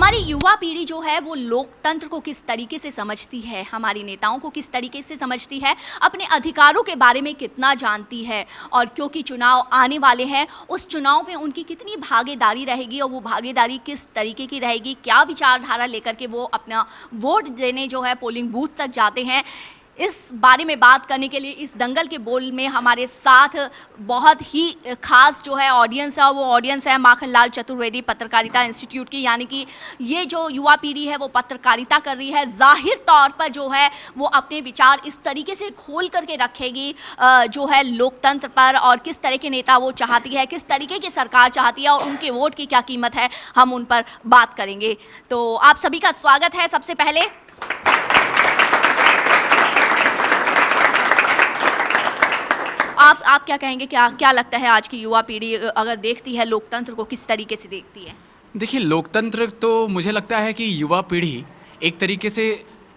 हमारी युवा पीढ़ी जो है वो लोकतंत्र को किस तरीके से समझती है, हमारी नेताओं को किस तरीके से समझती है, अपने अधिकारों के बारे में कितना जानती है, और क्योंकि चुनाव आने वाले हैं उस चुनाव में उनकी कितनी भागीदारी रहेगी और वो भागीदारी किस तरीके की रहेगी, क्या विचारधारा लेकर के वो अपना वोट देने जो है पोलिंग बूथ तक जाते हैं। इस बारे में बात करने के लिए इस दंगल के बोल में हमारे साथ बहुत ही खास जो है ऑडियंस है, वो ऑडियंस है माखनलाल चतुर्वेदी पत्रकारिता इंस्टीट्यूट की। यानी कि ये जो युवा पीढ़ी है वो पत्रकारिता कर रही है, जाहिर तौर पर जो है वो अपने विचार इस तरीके से खोल करके रखेगी जो है लोकतंत्र पर, और किस तरह के नेता वो चाहती है, किस तरीके की सरकार चाहती है और उनके वोट की क्या कीमत है, हम उन पर बात करेंगे। तो आप सभी का स्वागत है। सबसे पहले आप क्या कहेंगे, क्या लगता है आज की युवा पीढ़ी अगर देखती है लोकतंत्र को किस तरीके से देखती है? देखिए, लोकतंत्र तो मुझे लगता है कि युवा पीढ़ी एक तरीके से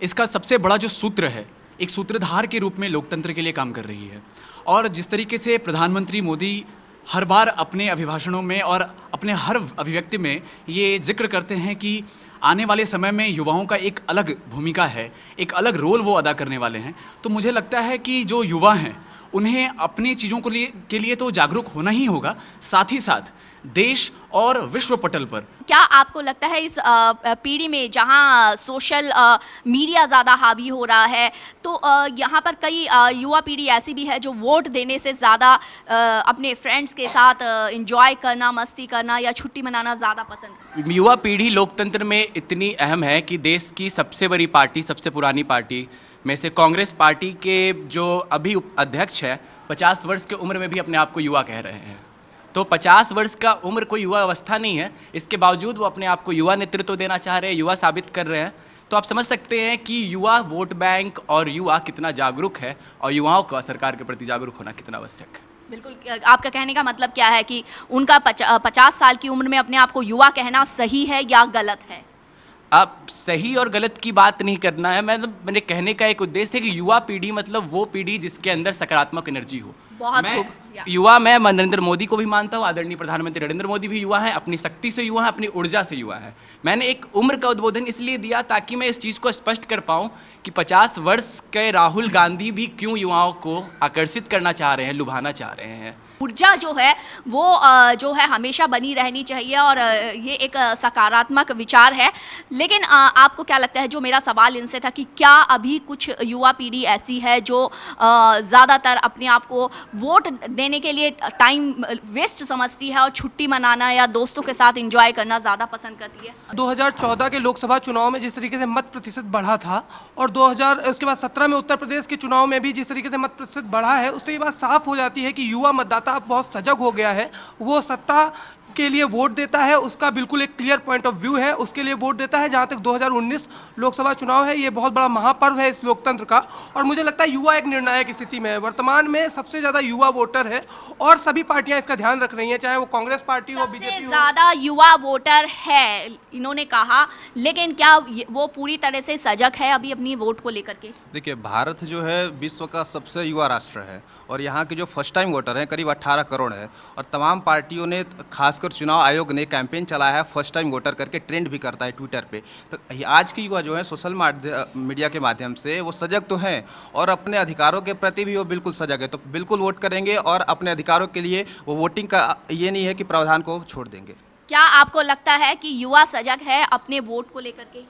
इसका सबसे बड़ा जो सूत्र है, एक सूत्रधार के रूप में लोकतंत्र के लिए काम कर रही है। और जिस तरीके से प्रधानमंत्री मोदी हर बार अपने अभिभाषणों में और अपने हर अभिव्यक्ति में ये जिक्र करते हैं कि आने वाले समय में युवाओं का एक अलग भूमिका है, एक अलग रोल वो अदा करने वाले हैं, तो मुझे लगता है कि जो युवा हैं उन्हें अपनी चीज़ों के लिए तो जागरूक होना ही होगा, साथ ही साथ देश और विश्व पटल पर। क्या आपको लगता है इस पीढ़ी में जहां सोशल मीडिया ज़्यादा हावी हो रहा है, तो यहाँ पर कई युवा पीढ़ी ऐसी भी है जो वोट देने से ज़्यादा अपने फ्रेंड्स के साथ एंजॉय करना, मस्ती करना या छुट्टी मनाना ज़्यादा पसंद? युवा पीढ़ी लोकतंत्र में इतनी अहम है कि देश की सबसे बड़ी पार्टी, सबसे पुरानी पार्टी में से कांग्रेस पार्टी के जो अभी अध्यक्ष है 50 वर्ष की उम्र में भी अपने आप को युवा कह रहे हैं। तो 50 वर्ष का उम्र कोई युवा अवस्था नहीं है, इसके बावजूद वो अपने आप को युवा नेतृत्व देना चाह रहे हैं, युवा साबित कर रहे हैं। तो आप समझ सकते हैं कि युवा वोट बैंक और युवा कितना जागरूक है और युवाओं का सरकार के प्रति जागरूक होना कितना आवश्यक है। बिल्कुल, आपका कहने का मतलब क्या है कि उनका 50 साल की उम्र में अपने आप को युवा कहना सही है या गलत है? अब सही और गलत की बात नहीं करना है, मेरे कहने का एक उद्देश्य है कि युवा पीढ़ी मतलब वो पीढ़ी जिसके अंदर सकारात्मक एनर्जी हो। बहुत खूब। मैं नरेंद्र मोदी को भी मानता हूँ, आदरणीय प्रधानमंत्री नरेंद्र मोदी भी युवा हैं, अपनी शक्ति से युवा हैं, अपनी ऊर्जा से युवा हैं। मैंने एक उम्र का उद्बोधन इसलिए दिया ताकि मैं इस चीज़ को स्पष्ट कर पाऊँ कि 50 वर्ष के राहुल गांधी भी क्यों युवाओं को आकर्षित करना चाह रहे हैं, लुभाना चाह रहे हैं। ऊर्जा जो है वो जो है हमेशा बनी रहनी चाहिए और ये एक सकारात्मक विचार है। लेकिन आपको क्या लगता है, जो मेरा सवाल इनसे था कि क्या अभी कुछ युवा पीढ़ी ऐसी है जो ज़्यादातर अपने आप को वोट देने के लिए टाइम वेस्ट समझती है और छुट्टी मनाना या दोस्तों के साथ एंजॉय करना ज़्यादा पसंद करती है? 2014 के लोकसभा चुनाव में जिस तरीके से मत प्रतिशत बढ़ा था और उसके बाद 17 में उत्तर प्रदेश के चुनाव में भी जिस तरीके से मत प्रतिशत बढ़ा है, उससे ये बात साफ हो जाती है कि युवा मतदाता अब बहुत सजग हो गया है। वो सत्ता के लिए वोट देता है, उसका बिल्कुल एक क्लियर पॉइंट ऑफ व्यू है, उसके लिए वोट देता है। जहाँ तक 2019 लोकसभा चुनाव है, ये बहुत बड़ा महापर्व है इस लोकतंत्र का, और मुझे लगता है युवा एक निर्णायक स्थिति में है। वर्तमान में सबसे ज़्यादा युवा वोटर है और सभी पार्टियां इसका ध्यान रख रही हैं, चाहे वो कांग्रेस पार्टी हो, बीजेपी हो। ज़्यादा युवा वोटर है इन्होंने कहा, लेकिन क्या वो पूरी तरह से सजग है अभी अपनी वोट को लेकर के? देखिए, भारत जो है विश्व का सबसे युवा राष्ट्र है और यहाँ के जो फर्स्ट टाइम वोटर हैं करीब 18 करोड़ है, और तमाम पार्टियों ने, खासकर चुनाव आयोग ने कैंपेन चलाया है फर्स्ट टाइम वोटर करके, ट्रेंड भी करता है ट्विटर पे। तो आज की युवा जो है सोशल मीडिया के माध्यम से वो सजग तो हैं और अपने अधिकारों के प्रति भी वो बिल्कुल सजग है, तो बिल्कुल वोट करेंगे और अपने अधिकारों के लिए वो वोटिंग का ये नहीं है कि प्रावधान को छोड़ देंगे। क्या आपको लगता है कि युवा सजग है अपने वोट को लेकर के?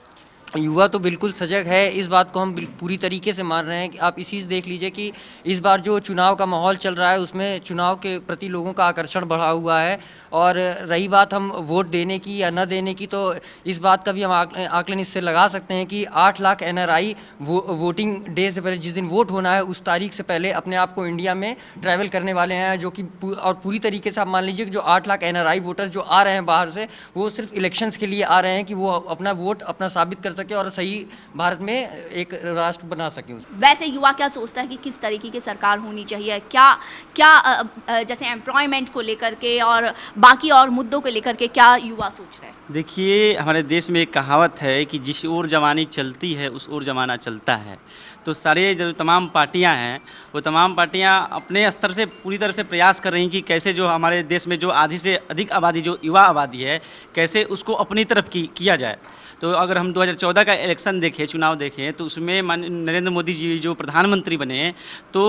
युवा तो बिल्कुल सजग है, इस बात को हम पूरी तरीके से मान रहे हैं। कि आप इसी से देख लीजिए कि इस बार जो चुनाव का माहौल चल रहा है उसमें चुनाव के प्रति लोगों का आकर्षण बढ़ा हुआ है। और रही बात हम वोट देने की या न देने की, तो इस बात का भी हम आकलन इससे लगा सकते हैं कि 8 लाख NRI वोटिंग डे से पहले, जिस दिन वोट होना है उस तारीख से पहले अपने आप को इंडिया में ट्रैवल करने वाले हैं, जो कि और पूरी तरीके से आप मान लीजिए कि जो 8 लाख NRI वोटर जो आ रहे हैं बाहर से, वो सिर्फ इलेक्शंस के लिए आ रहे हैं कि वो अपना वोट अपना साबित कर सके और सही भारत में एक राष्ट्र बना सके। वैसे युवा क्या सोचता है कि किस तरीके की सरकार होनी चाहिए? क्या जैसे एम्प्लॉयमेंट को लेकर के और बाकी और मुद्दों को लेकर के क्या युवा सोच रहे हैं? देखिए, हमारे देश में एक कहावत है कि जिस ओर जवानी चलती है उस ओर ज़माना चलता है। तो सारे जो तमाम पार्टियां हैं वो तमाम पार्टियां अपने स्तर से पूरी तरह से प्रयास कर रही हैं कि कैसे जो हमारे देश में जो आधी से अधिक आबादी जो युवा आबादी है कैसे उसको अपनी तरफ किया जाए। तो अगर हम 2014 का इलेक्शन देखें, चुनाव देखें, तो उसमें नरेंद्र मोदी जी जो प्रधानमंत्री बने तो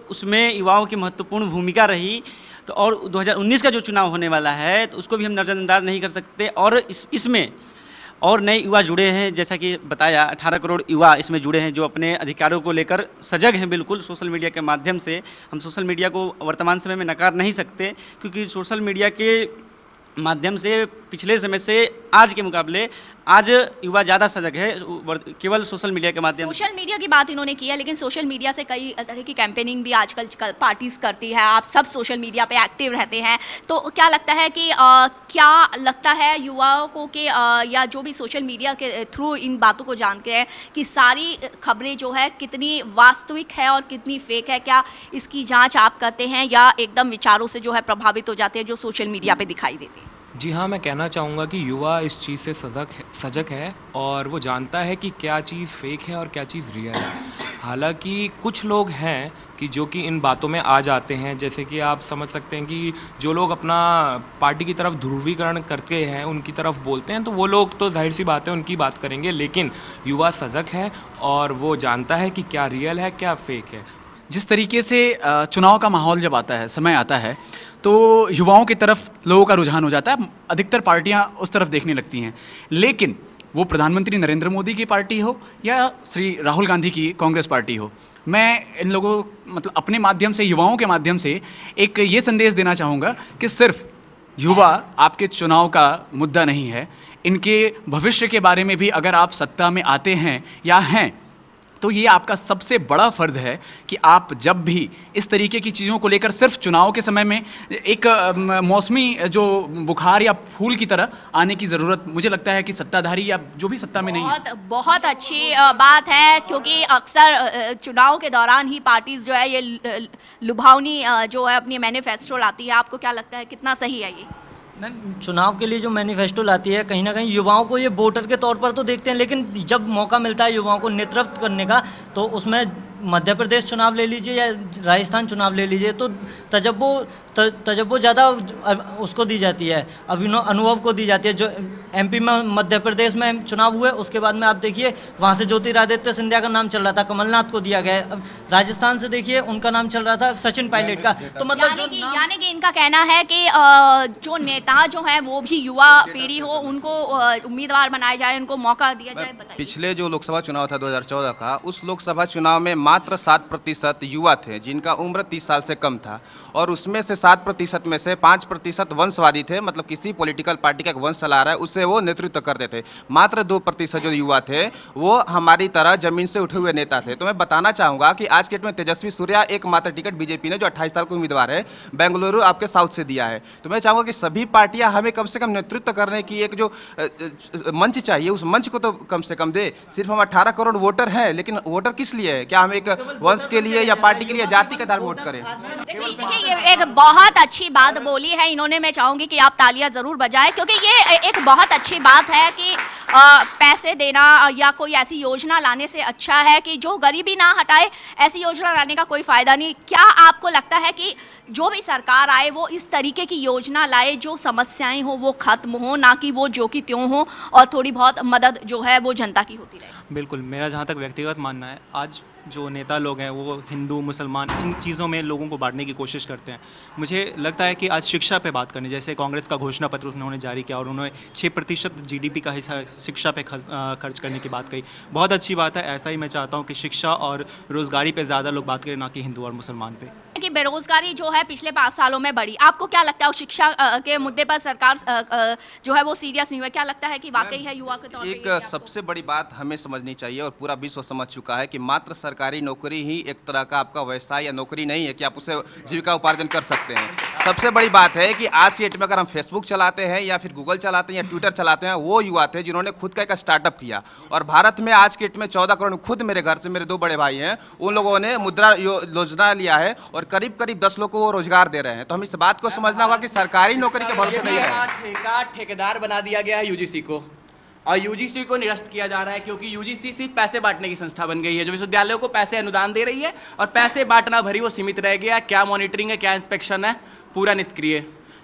उसमें युवाओं की महत्वपूर्ण भूमिका रही। तो और 2019 का जो चुनाव होने वाला है तो उसको भी हम नज़रअंदाज नहीं कर सकते। और इसमें और नए युवा जुड़े हैं, जैसा कि बताया 18 करोड़ युवा इसमें जुड़े हैं जो अपने अधिकारों को लेकर सजग हैं। बिल्कुल सोशल मीडिया के माध्यम से हम सोशल मीडिया को वर्तमान समय में नकार नहीं सकते, क्योंकि सोशल मीडिया के माध्यम से पिछले समय से आज के मुकाबले आज युवा ज़्यादा सजग है, केवल सोशल मीडिया के माध्यम से। सोशल मीडिया की बात इन्होंने की है, लेकिन सोशल मीडिया से कई तरह की कैंपेनिंग भी आजकल पार्टीज करती है। आप सब सोशल मीडिया पे एक्टिव रहते हैं, तो क्या लगता है कि क्या लगता है युवाओं को कि या जो भी सोशल मीडिया के थ्रू इन बातों को जानते हैं कि सारी खबरें जो है कितनी वास्तविक है और कितनी फेक है? क्या इसकी जाँच आप करते हैं या एकदम विचारों से जो है प्रभावित हो जाते हैं जो सोशल मीडिया पर दिखाई देते हैं? जी हाँ, मैं कहना चाहूँगा कि युवा इस चीज़ से सजग है और वो जानता है कि क्या चीज़ फेक है और क्या चीज़ रियल है। हालांकि कुछ लोग हैं कि जो कि इन बातों में आ जाते हैं, जैसे कि आप समझ सकते हैं कि जो लोग अपना पार्टी की तरफ ध्रुवीकरण करते हैं उनकी तरफ बोलते हैं, तो वो लोग तो जाहिर सी बात है उनकी बात करेंगे। लेकिन युवा सजग है और वो जानता है कि क्या रियल है क्या फेक है। जिस तरीके से चुनाव का माहौल जब आता है, समय आता है, तो युवाओं की तरफ लोगों का रुझान हो जाता है, अधिकतर पार्टियां उस तरफ देखने लगती हैं। लेकिन वो प्रधानमंत्री नरेंद्र मोदी की पार्टी हो या श्री राहुल गांधी की कांग्रेस पार्टी हो, मैं इन लोगों मतलब अपने माध्यम से, युवाओं के माध्यम से एक ये संदेश देना चाहूँगा कि सिर्फ युवा आपके चुनाव का मुद्दा नहीं है, इनके भविष्य के बारे में भी अगर आप सत्ता में आते हैं या हैं तो ये आपका सबसे बड़ा फ़र्ज़ है कि आप जब भी इस तरीके की चीज़ों को लेकर सिर्फ चुनाव के समय में एक मौसमी जो बुखार या फूल की तरह आने की ज़रूरत मुझे लगता है कि सत्ताधारी या जो भी सत्ता में नहीं है। बहुत अच्छी बात है, क्योंकि अक्सर चुनाव के दौरान ही पार्टीज़ जो है ये लुभावनी जो है अपनी मैनिफेस्टो लाती है। आपको क्या लगता है कितना सही है ये? चुनाव के लिए जो मैनिफेस्टो लाती है कहीं ना कहीं युवाओं को ये वोटर के तौर पर तो देखते हैं, लेकिन जब मौका मिलता है युवाओं को नेतृत्व करने का तो उसमें मध्य प्रदेश चुनाव ले लीजिए या राजस्थान चुनाव ले लीजिए तो तजब्बो ज़्यादा उसको दी जाती है, अनुभव को दी जाती है। जो एमपी में मध्य प्रदेश में चुनाव हुए उसके बाद में आप देखिए वहाँ से ज्योतिरादित्य सिंधिया का नाम चल रहा था, कमलनाथ को दिया गया। राजस्थान से देखिए उनका नाम चल रहा था सचिन पायलट का। तो मतलब यानी कि इनका कहना है कि जो नेता जो है वो भी युवा पीढ़ी हो, उनको उम्मीदवार बनाया जाए, उनको मौका दिया जाए। बताइए, पिछले जो लोकसभा चुनाव था 2014 का, उस लोकसभा चुनाव में मात्र 7% युवा थे जिनका उम्र 30 साल से कम था, और उसमें से 7% में से 5% वंशवादी थे, मतलब किसी पॉलिटिकल पार्टी का एक वंश चला रहा है उससे वो नेतृत्व करते थे। मात्र 2% जो युवा थे वो हमारी तरह जमीन से उठे हुए नेता थे। तो मैं बताना चाहूँगा कि आज के डेट में तेजस्वी सूर्या एकमात्र टिकट बीजेपी ने जो 28 साल का उम्मीदवार है बेंगलुरु आपके साउथ से दिया है। तो मैं चाहूँगा कि सभी पार्टियाँ हमें कम से कम नेतृत्व करने की एक जो मंच चाहिए उस मंच को तो कम से कम दे। सिर्फ हम 18 करोड़ वोटर हैं, लेकिन वोटर किस लिए है? क्या हम एक वंश के लिए या पार्टी के लिए जाति के आधार वोट करें? देखिए ये एक बहुत अच्छी बात बोली है इन्होंने। मैं चाहूंगी कि आप तालियां जरूर बजाएं, क्योंकि ये एक बहुत अच्छी बात है कि पैसे देना या कोई ऐसी योजना लाने से अच्छा है कि जो गरीबी ना हटाए, ऐसी योजना लाने का कोई फायदा नहीं। क्या आपको लगता है कि जो भी सरकार आए वो इस तरीके की योजना लाए जो समस्याएं हो वो खत्म हो, ना कि वो जो कि त्यों हो और थोड़ी बहुत मदद जो है वो जनता की होती रहे? बिल्कुल, मेरा जहाँ तक व्यक्तिगत मानना है, आज जो नेता लोग हैं वो हिंदू मुसलमान इन चीज़ों में लोगों को बांटने की कोशिश करते हैं। मुझे लगता है कि आज शिक्षा पे बात करनी, जैसे कांग्रेस का घोषणा पत्र उन्होंने जारी किया और उन्होंने 6% जीडीपी का हिस्सा शिक्षा पे खर्च करने की बात कही। बहुत अच्छी बात है, ऐसा ही मैं चाहता हूँ कि शिक्षा और रोज़गारी पे ज़्यादा लोग बात करें, ना कि हिंदू और मुसलमान पे। कि बेरोजगारी जो है पिछले 5 सालों में बढ़ी, आपको क्या लगता है शिक्षा के मुद्दे पर सरकार जो है वो सीरियस नहीं हुआ? क्या लगता है कि वाकई है युवा के तौर पे? एक सबसे बड़ी बात हमें समझनी चाहिए और पूरा विश्व समझ चुका है कि मात्र सरकारी नौकरी ही एक तरह का आपका व्यवसाय या नौकरी नहीं है कि आप उसे जीविका उपार्जन कर सकते हैं। सबसे बड़ी बात है कि आज की डेट में अगर हम फेसबुक चलाते हैं या फिर गूगल चलाते हैं या ट्विटर चलाते हैं, वो युवा थे जिन्होंने खुद का एक स्टार्टअप किया। और भारत में आज की डेट में 14 करोड़, खुद मेरे घर से मेरे 2 बड़े भाई हैं, उन लोगों ने मुद्रा योजना लिया है और करीब करीब 10 लोगों को वो रोजगार दे रहे हैं। तो हम इस बात को समझना होगा कि सरकारी नौकरी के भरोसे नहीं है। ठेकेदार बना दिया गया है यूजीसी को, और यूजीसी को निरस्त किया जा रहा है, क्योंकि यूजीसी सिर्फ पैसे बांटने की संस्था बन गई है, जो विश्वविद्यालयों को पैसे अनुदान दे रही है और पैसे बांटना भरी वो सीमित रह गया। क्या मॉनिटरिंग है, क्या इंस्पेक्शन है, पूरा निष्क्रिय।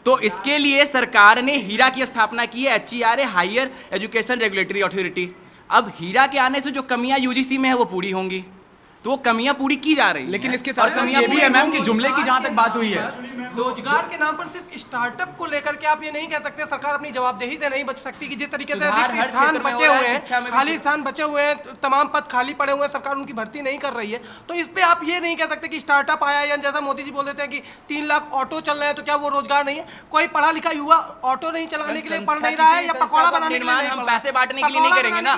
तो इसके लिए सरकार ने हीरा की स्थापना की है, HERA, higher education regulatory authority. अब हीरा के आने से जो कमियां यूजीसी में है वो पूरी होंगी, तो वो कमियां पूरी की जा रही हैं। लेकिन इसके साथ कमियां भी है मैम कि जुमले की जहां तक बात हुई है, रोजगार के नाम पर सिर्फ स्टार्टअप को लेकर के आप ये नहीं कह सकते सरकार अपनी जवाबदेही से नहीं बच सकती कि जिस तरीके से रिक्त स्थान बचे हुए हैं, खाली स्थान बचे हुए हैं, तमाम पद खाली पड़े हुए हैं, सरकार उनकी भर्ती नहीं कर रही है। तो इस पे आप ये नहीं कह सकते कि स्टार्टअप आया, या जैसा मोदी जी बोल देते हैं कि 3 लाख ऑटो चल रहे हैं, तो क्या वो रोजगार नहीं है? कोई पढ़ा लिखा युवा ऑटो नहीं चलाने के लिए पढ़ नहीं रहा है या पकौड़ा बनाने के लिए, हम पैसे बांटने के लिए नहीं करेंगे ना।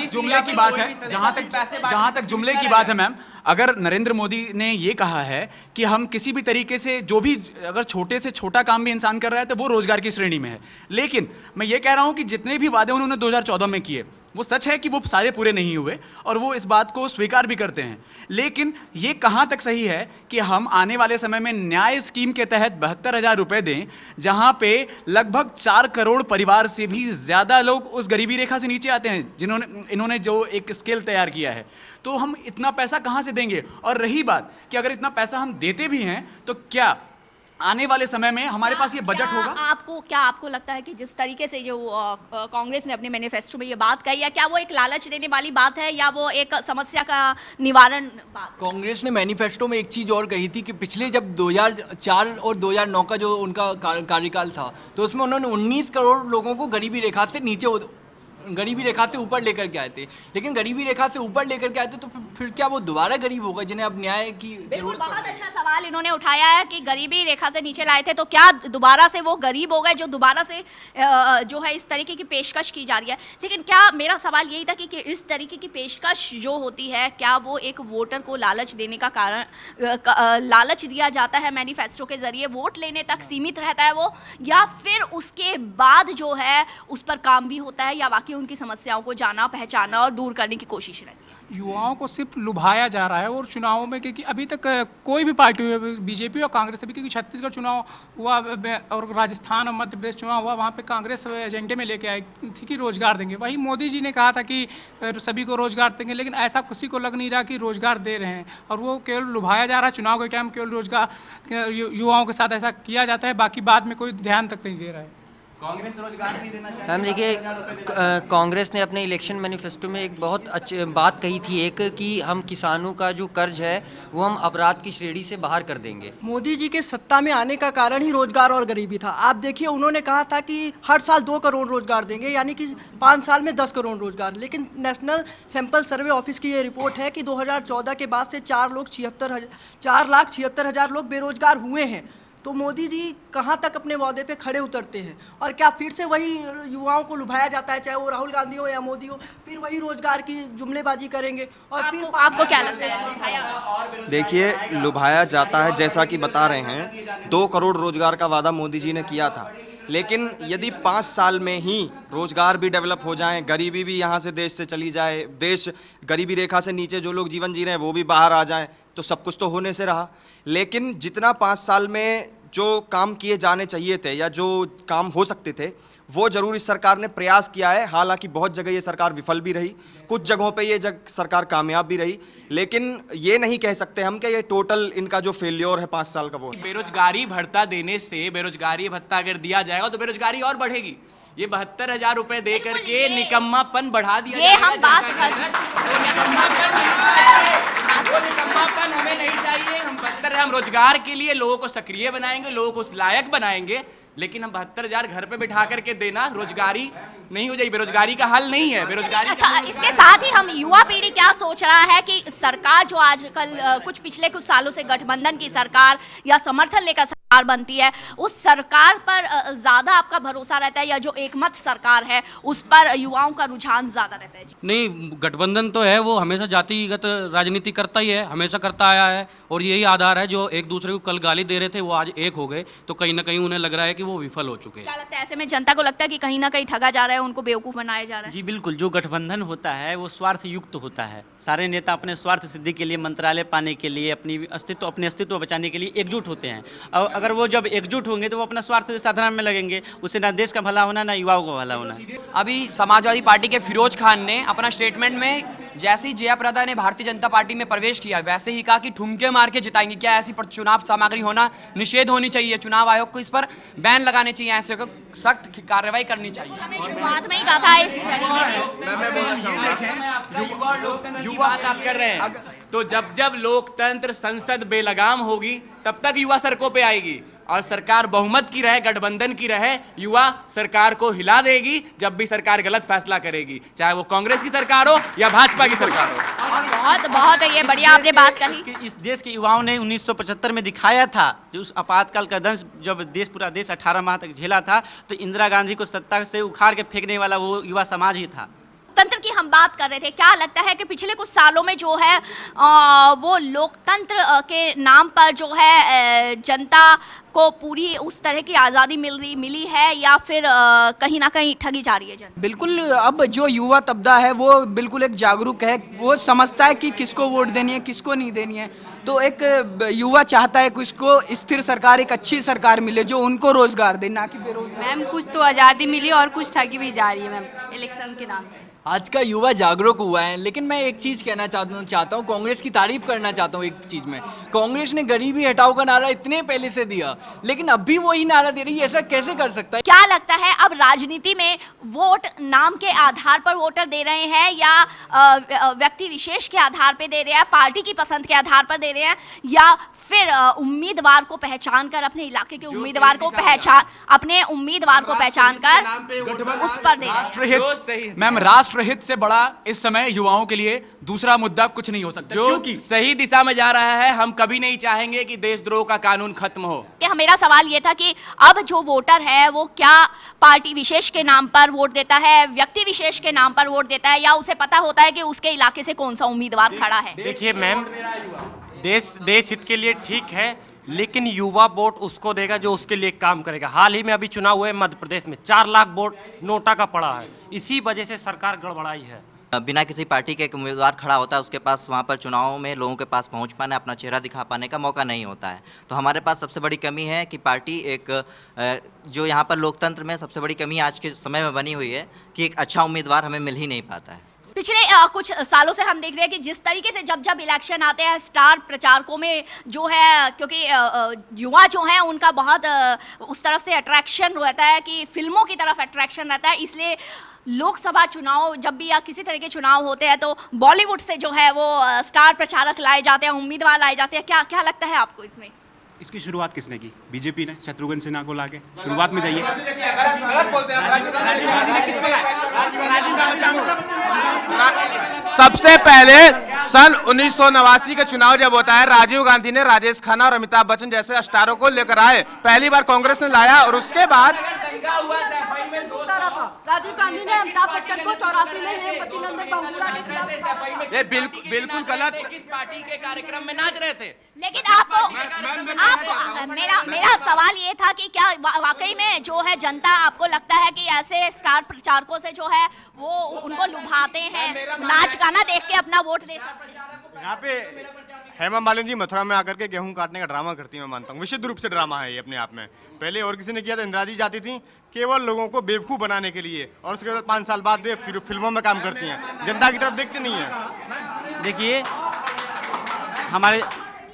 जुमले की बात है, जहां तक जुमले की बात है मैम, अगर नरेंद्र मोदी ने ये कहा है कि हम किसी भी तरीके से जो भी अगर छोटे से छोटा काम भी इंसान कर रहा है तो वो रोजगार की श्रेणी में है। लेकिन मैं ये कह रहा हूं कि जितने भी वादे उन्होंने 2014 में किए वो सच है कि वो सारे पूरे नहीं हुए और वो इस बात को स्वीकार भी करते हैं। लेकिन ये कहाँ तक सही है कि हम आने वाले समय में न्याय स्कीम के तहत 72,000 रुपये दें, जहाँ पे लगभग 4 करोड़ परिवार से भी ज़्यादा लोग उस गरीबी रेखा से नीचे आते हैं, इन्होंने जो एक स्केल तैयार किया है। तो हम इतना पैसा कहाँ से देंगे? और रही बात कि अगर इतना पैसा हम देते भी हैं तो क्या आने वाले समय में हमारे पास ये बजट होगा? आपको लगता है कि जिस तरीके से जो कांग्रेस ने अपने मैनिफेस्टो में ये बात कही है, क्या वो एक लालच देने वाली बात है या वो एक समस्या का निवारण बात? कांग्रेस ने मैनिफेस्टो में एक चीज़ और कही थी कि पिछले जब 2004 और 2009 का जो उनका कार्यकाल था, तो उसमें उन्होंने 19 करोड़ लोगों को गरीबी रेखा से नीचे, गरीबी रेखा से ऊपर लेकर के आए थे। लेकिन गरीबी रेखा से ऊपर लेकर के आए थे तो फिर क्या वो दोबारा गरीब होगा जिन्हें अब न्याय की बिल्कुल, बहुत अच्छा सवाल इन्होंने उठाया है कि गरीबी रेखा से नीचे लाए थे तो क्या दोबारा से वो गरीब हो गए जो दोबारा से जो है इस तरीके की पेशकश की जा रही है। लेकिन क्या मेरा सवाल यही था कि इस तरीके की पेशकश जो होती है, क्या वो एक वोटर को लालच देने का कारण लालच दिया जाता है मैनिफेस्टो के जरिए, वोट लेने तक सीमित रहता है वो, या फिर उसके बाद जो है उस पर काम भी होता है, या वाकई उनकी समस्याओं को जाना, पहचाना और दूर करने की कोशिश रहती है? युवाओं को सिर्फ लुभाया जा रहा है और चुनावों में, क्योंकि अभी तक कोई भी पार्टी हुई, बीजेपी और कांग्रेस, अभी क्योंकि छत्तीसगढ़ चुनाव हुआ और राजस्थान और मध्य प्रदेश चुनाव हुआ, वहाँ पे कांग्रेस एजेंडे में लेके आई थी कि रोजगार देंगे। वही मोदी जी ने कहा था कि सभी को रोजगार देंगे, लेकिन ऐसा किसी को लग नहीं रहा कि रोजगार दे रहे हैं, और वो केवल लुभाया जा रहा है। चुनाव के टाइम केवल रोजगार युवाओं के साथ ऐसा किया जाता है, बाकी बाद में कोई ध्यान तक नहीं दे रहा है। कांग्रेस रोजगार नहीं देना चाहिए। मैम देखिए, कांग्रेस ने अपने इलेक्शन मैनिफेस्टो में एक बहुत अच्छी बात कही थी, एक कि हम किसानों का जो कर्ज है वो हम अपराध की श्रेणी से बाहर कर देंगे। मोदी जी के सत्ता में आने का कारण ही रोजगार और गरीबी था। आप देखिए, उन्होंने कहा था कि हर साल 2 करोड़ रोजगार देंगे, यानी कि 5 साल में 10 करोड़ रोजगार। लेकिन नेशनल सैंपल सर्वे ऑफिस की ये रिपोर्ट है कि 2014 के बाद से 4,76,000 लोग बेरोजगार हुए हैं। तो मोदी जी कहाँ तक अपने वादे पे खड़े उतरते हैं? और क्या फिर से वही युवाओं को लुभाया जाता है, चाहे वो राहुल गांधी हो या मोदी हो, फिर वही रोजगार की जुमलेबाजी करेंगे? और फिर आपको क्या लगता है? देखिए, लुभाया जाता है, जैसा कि बता रहे हैं 2 करोड़ रोजगार का वादा मोदी जी ने किया था, लेकिन यदि 5 साल में ही रोजगार भी डेवलप हो जाए, गरीबी भी यहाँ से देश से चली जाए, देश गरीबी रेखा से नीचे जो लोग जीवन जी रहे हैं वो भी बाहर आ जाएं, तो सब कुछ तो होने से रहा। लेकिन जितना 5 साल में जो काम किए जाने चाहिए थे या जो काम हो सकते थे, वो जरूर इस सरकार ने प्रयास किया है। हालांकि बहुत जगह ये सरकार विफल भी रही, कुछ जगहों पे ये सरकार कामयाब भी रही, लेकिन ये नहीं कह सकते हम कि ये टोटल इनका जो फेल्योर है 5 साल का वो। बेरोजगारी भत्ता देने से, बेरोजगारी भत्ता अगर दिया जाएगा तो बेरोजगारी और बढ़ेगी। ये 72,000 रुपए दे करके निकम्मापन बढ़ा दिया, ये हम बात निकम्मापन हमें नहीं चाहिए। हम रोजगार के लिए लोगों को सक्रिय बनाएंगे, लोगों को उस लायक बनाएंगे, लेकिन हम 72,000 घर पे बिठा करके देना रोजगारी नहीं हो जाएगी। बेरोजगारी का हल नहीं है बेरोजगारी। अच्छा, इसके साथ ही हम युवा पीढ़ी क्या सोच रहा है कि सरकार जो आजकल पिछले कुछ सालों से गठबंधन की सरकार या समर्थन लेकर सरकार सरकार बनती है, उस सरकार पर ज़्यादा आपका भरोसा रहता है या जो एकमत सरकार है उस पर युवाओं का रुझान ज़्यादा रहता है? जी नहीं, गठबंधन तो है वो हमेशा जातिगत राजनीति करता ही है, हमेशा करता आया है और यही आधार है। जो एक दूसरे को कल गाली दे रहे थे वो आज एक हो गए, तो कहीं ना कहीं उन्हें लग रहा है कि वो विफल हो चुके हैं। क्या लगता है ऐसे में जनता को लगता है कि कहीं ना कहीं ठगा जा रहा है, उनको बेवकूफ़ बनाया जा रहा है? जी बिल्कुल, जो गठबंधन होता है वो स्वार्थ युक्त होता है। सारे नेता अपने स्वार्थ सिद्धि के लिए, मंत्रालय पाने के लिए, अपने अस्तित्व बचाने के लिए एकजुट होते हैं। और अगर वो जब एकजुट होंगे तो वो अपना स्वार्थ साधन में लगेंगे, उससे ना देश का भला होना ना युवाओं का भला होना। अभी समाजवादी पार्टी के फिरोज खान ने अपना स्टेटमेंट में जैसे ही जयाप्रदा ने भारतीय जनता पार्टी में प्रवेश किया वैसे ही कहा कि ठुमके मार के जिताएंगे। क्या ऐसी चुनाव सामग्री होना निषेध होनी चाहिए? चुनाव आयोग को इस पर बैन लगाने चाहिए, ऐसे को सख्त कार्रवाई करनी चाहिए। हमने शुरुआत में ही कहा था इस युवा बात आप कर रहे हैं, तो जब जब लोकतंत्र संसद बेलगाम होगी तब तक युवा सड़कों पे आएगी और सरकार बहुमत की रहे, गठबंधन की रहे, युवा सरकार को हिला देगी जब भी सरकार गलत फैसला करेगी, चाहे वो कांग्रेस की सरकार हो या भाजपा की सरकार हो। बहुत बहुत ये बढ़िया आपने बात कही। इस देश के युवाओं ने 1975 में दिखाया था, जो उस आपातकाल का दंश जब पूरा देश 18 माह तक झेला था, तो इंदिरा गांधी को सत्ता से उखाड़ के फेंकने वाला वो युवा समाज ही था। लोकतंत्र की हम बात कर रहे थे, क्या लगता है कि पिछले कुछ सालों में जो है वो लोकतंत्र के नाम पर जो है जनता को पूरी उस तरह की आज़ादी मिली है या फिर कहीं ना कहीं ठगी जा रही है जनता? बिल्कुल, अब जो युवा तबका है वो बिल्कुल एक जागरूक है, वो समझता है कि किसको वोट देनी है, किसको नहीं देनी है। तो एक युवा चाहता है कि उसको स्थिर सरकार, एक अच्छी सरकार मिले जो उनको रोजगार दे, ना कि बेरोजगार। मैम कुछ तो आज़ादी मिली और कुछ ठगी भी जा रही है मैम इलेक्शन के नाम पे। आज का युवा जागरूक हुआ है, लेकिन मैं एक चीज़ कहना चाहता हूँ, कांग्रेस की तारीफ करना चाहता हूँ। एक चीज़ में कांग्रेस ने गरीबी हटाओ का नारा इतने पहले से दिया, लेकिन अब भी वही नारा दे रही है, ऐसा कैसे कर सकता है? क्या लगता है अब राजनीति में वोट नाम के आधार पर वोटर दे रहे हैं या व्यक्ति विशेष के आधार पर दे रहे हैं, पार्टी की पसंद के आधार पर दे रहे हैं, या फिर उम्मीदवार को पहचान कर, अपने इलाके के उम्मीदवार को पहचान कर उस पर दे रहे हैं? मैम, राष्ट्रहित से बड़ा इस समय युवाओं के लिए दूसरा मुद्दा कुछ नहीं हो सकता। जो सही दिशा में जा रहा है, हम कभी नहीं चाहेंगे कि देशद्रोह का कानून खत्म हो। मेरा सवाल ये था कि अब जो वोटर है वो क्या पार्टी विशेष के नाम पर वोट देता है, व्यक्ति विशेष के नाम पर वोट देता है, या उसे पता होता है कि उसके इलाके से कौन सा उम्मीदवार खड़ा है? देखिए मैम, देश हित के लिए ठीक है, लेकिन युवा वोट उसको देगा जो उसके लिए काम करेगा। हाल ही में अभी चुनाव हुए मध्य प्रदेश में 4 लाख वोट नोटा का पड़ा है, इसी वजह से सरकार गड़बड़ाई है। बिना किसी पार्टी के एक उम्मीदवार खड़ा होता है, उसके पास वहाँ पर चुनावों में लोगों के पास पहुँच पाने, अपना चेहरा दिखा पाने का मौका नहीं होता है। तो हमारे पास सबसे बड़ी कमी है कि पार्टी जो यहाँ पर लोकतंत्र में सबसे बड़ी कमी आज के समय में बनी हुई है कि एक अच्छा उम्मीदवार हमें मिल ही नहीं पाता है। पिछले कुछ सालों से हम देख रहे हैं कि जिस तरीके से जब इलेक्शन आते हैं, स्टार प्रचारकों में जो है, क्योंकि युवा जो हैं उनका बहुत उस तरफ से अट्रैक्शन रहता है कि फिल्मों की तरफ अट्रैक्शन रहता है, इसलिए लोकसभा चुनाव जब भी या किसी तरह के चुनाव होते हैं तो बॉलीवुड से जो है वो स्टार प्रचारक लाए जाते हैं, उम्मीदवार लाए जाते हैं। क्या लगता है आपको इसमें? इसकी शुरुआत किसने की? बीजेपी ने शत्रुघ्न सिन्हा को लाके शुरुआत में जाइए। सबसे पहले सन 1989 का चुनाव जब होता है, राजीव गांधी ने राजेश खन्ना और अमिताभ बच्चन जैसे स्टारों को लेकर आए, पहली बार कांग्रेस ने लाया, और उसके बाद राजीव गांधी ने अमिताभ बच्चन को 84 में हेमवती नंदन बहुगुणा के खिलाफ। ये बिल्कुल गलत। किस पार्टी के कार्यक्रम में नाच रहे थे? लेकिन आपको मेरा सवाल ये था कि क्या वाकई में जो है जनता, आपको लगता है कि ऐसे स्टार प्रचारकों से जो है वो उनको लुभाते हैं, नाच गाना देख के अपना वोट दे सकते हैं? यहाँ पे हेमा मालिनी जी मथुरा में आकर के गेहूं काटने का ड्रामा करती है, मैं मानता हूँ विशुद्ध रूप से ड्रामा है ये अपने आप में। पहले और किसी ने किया था, इंदिरा जी जाती थी केवल लोगों को बेवकूफ़ बनाने के लिए, और उसके बाद 5 साल बाद फिर फिल्मों में काम करती हैं, जनता की तरफ देखती नहीं है। देखिए,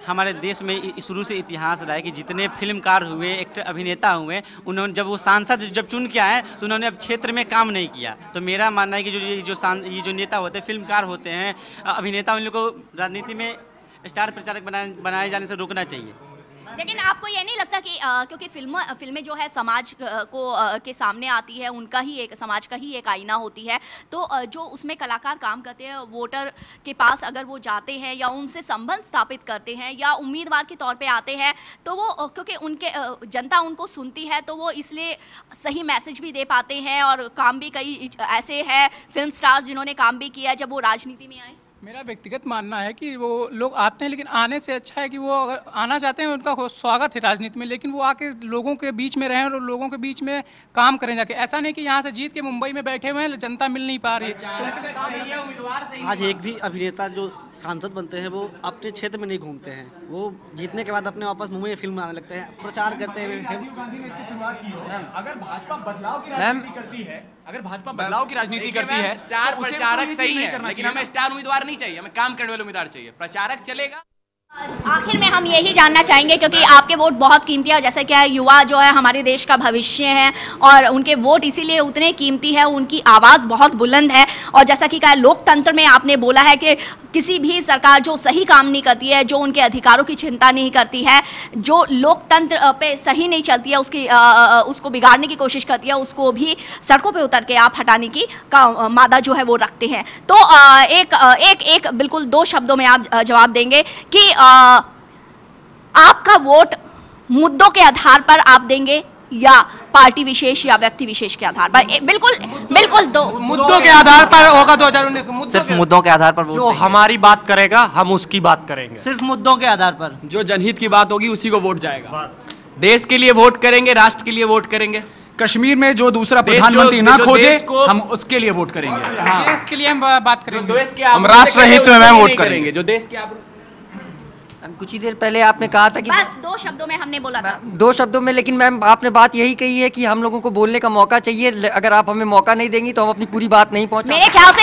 हमारे देश में शुरू से इतिहास रहा है कि जितने फिल्मकार हुए, एक्टर, अभिनेता हुए, उन्होंने जब वो सांसद जब चुन के आए तो उन्होंने अब क्षेत्र में काम नहीं किया। तो मेरा मानना है कि ये जो नेता होते हैं, फिल्मकार होते हैं, अभिनेता, उन लोगों को राजनीति में स्टार प्रचारक बनाए जाने से रोकना चाहिए। लेकिन आपको ये नहीं लगता कि क्योंकि फिल्में जो है समाज के सामने आती है, उनका ही एक समाज का ही एक आईना होती है, तो जो उसमें कलाकार काम करते हैं वोटर के पास अगर वो जाते हैं या उनसे संबंध स्थापित करते हैं या उम्मीदवार के तौर पे आते हैं, तो वो क्योंकि उनके जनता उनको सुनती है तो वो इसलिए सही मैसेज भी दे पाते हैं। और काम भी कई ऐसे हैं फिल्म स्टार्स जिन्होंने काम भी किया जब वो राजनीति में आए। मेरा व्यक्तिगत मानना है कि वो लोग आते हैं, लेकिन आने से अच्छा है कि वो अगर आना चाहते हैं उनका स्वागत है राजनीति में, लेकिन वो आके लोगों के बीच में रहें और लोगों के बीच में काम करें जाके। ऐसा नहीं कि यहाँ से जीत के मुंबई में बैठे हुए हैं, जनता मिल नहीं पा रही है। आज एक भी अभिनेता जो सांसद बनते हैं वो अपने क्षेत्र में नहीं घूमते हैं, वो जीतने के बाद अपने वापस मुंबई में फिल्म बनाने लगते हैं, प्रचार करते हुए। अगर भाजपा बदलाव की राजनीति करती है, अगर भाजपा बदलाव की राजनीति करती है, स्टार प्रचारक सही है, लेकिन हमें स्टार उम्मीदवार नहीं चाहिए, हमें काम करने वाले उम्मीदवार चाहिए। प्रचारक चलेगा। आखिर में हम यही जानना चाहेंगे, क्योंकि आपके वोट बहुत कीमती है, जैसे कि युवा जो है हमारे देश का भविष्य है और उनके वोट इसीलिए उतने कीमती है, उनकी आवाज़ बहुत बुलंद है। और जैसा कि कहा लोकतंत्र में आपने बोला है कि किसी भी सरकार जो सही काम नहीं करती है, जो उनके अधिकारों की चिंता नहीं करती है, जो लोकतंत्र पे सही नहीं चलती है, उसको बिगाड़ने की कोशिश करती है, उसको भी सड़कों पे उतर के आप हटाने की का मादा जो है वो रखते हैं। तो एक बिल्कुल 2 शब्दों में आप जवाब देंगे कि आपका वोट मुद्दों के आधार पर आप देंगे या पार्टी विशेष या व्यक्ति विशेष के आधार पर? बिल्कुल दो मुद्दों के आधार पर होगा 2019। सिर्फ मुद्दों के आधार पर जो हमारी बात करेगा हम उसकी बात करेंगे, सिर्फ मुद्दों के आधार पर। जो जनहित की बात होगी उसी को वोट जाएगा। देश के लिए वोट करेंगे, राष्ट्र के लिए वोट करेंगे। कश्मीर में जो दूसरा प्रधानमंत्री ना खोजे हम उसके लिए वोट करेंगे। देश के लिए हम बात करेंगे, हम राष्ट्र हित में वोट करेंगे। जो देश के कुछ ही देर पहले आपने कहा था कि बस 2 शब्दों में हमने बोला था। 2 शब्दों में, लेकिन मैम आपने बात यही कही है कि हम लोगों को बोलने का मौका चाहिए। अगर आप हमें मौका नहीं देंगी तो हम अपनी पूरी बात नहीं पहुंचा। मेरे ख्याल से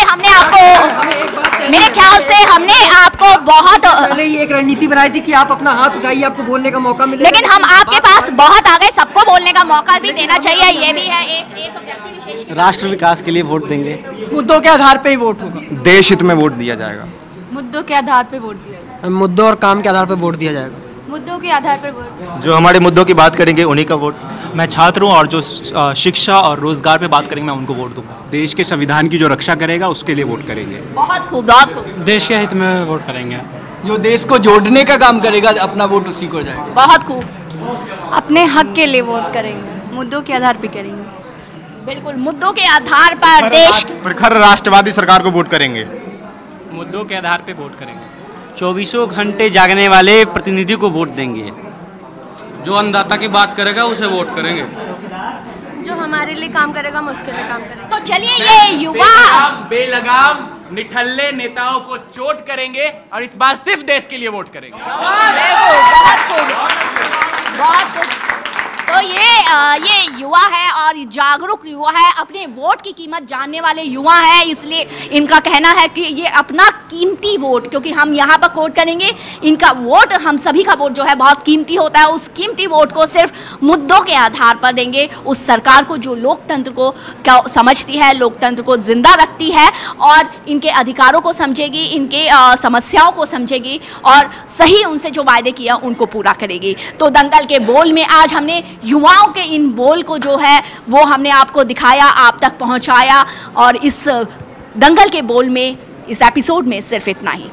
हमने आपको बहुत पहले ही एक रणनीति बनाई थी कि आप अपना हाथ उठाइए, आपको बोलने का मौका मिले, लेकिन हम आपके पास बहुत आ गए, सबको बोलने का मौका भी देना चाहिए। ये भी है एक व्यक्ति विशेष। राष्ट्र विकास के लिए वोट देंगे, मुद्दों के आधार पे ही वोट होगा, देश हित में वोट दिया जाएगा, मुद्दों के आधार पर वोट दिया जाएगा, मुद्दों और काम के आधार पर वोट दिया जाएगा, मुद्दों के आधार पर वोट। जो हमारे मुद्दों की बात करेंगे उन्हीं का वोट। मैं छात्र हूँ और जो शिक्षा और रोजगार पे बात करेंगे मैं उनको वोट दूंगा। देश के संविधान की जो रक्षा करेगा उसके लिए वोट करेंगे। बहुत खूब, बहुत खूब। देश के हित में वोट करेंगे, जो देश को जोड़ने का काम करेगा अपना वोट उसी को जाएगा। बहुत खूब। अपने हक के लिए वोट करेंगे, मुद्दों के आधार पर करेंगे। बिल्कुल, मुद्दों के आधार पर देश प्रखर राष्ट्रवादी सरकार को वोट करेंगे, मुद्दों के आधार पे वोट करेंगे। 24 घंटे जागने वाले प्रतिनिधि को वोट देंगे। जो अन्नदाता की बात करेगा उसे वोट करेंगे, जो हमारे लिए काम करेगा हम उसके लिए काम करेंगे। तो चलिए ये युवा बेलगाम निठल्ले नेताओं को चोट करेंगे और इस बार सिर्फ देश के लिए वोट करेंगे। बहुत कुछ। तो ये युवा है और जागरूक युवा है, अपने वोट की कीमत जानने वाले युवा हैं, इसलिए इनका कहना है कि ये अपना कीमती वोट, क्योंकि हम यहाँ पर कोट करेंगे, इनका वोट, हम सभी का वोट जो है बहुत कीमती होता है, उस कीमती वोट को सिर्फ मुद्दों के आधार पर देंगे, उस सरकार को जो लोकतंत्र को समझती है, लोकतंत्र को जिंदा रखती है और इनके अधिकारों को समझेगी, इनके समस्याओं को समझेगी और सही उनसे जो वायदे किया उनको पूरा करेगी। तो दंगल के बोल में आज हमने युवाओं के इन बोल को जो है वो हमने आपको दिखाया, आप तक पहुंचाया और इस दंगल के बोल में इस एपिसोड में सिर्फ इतना ही।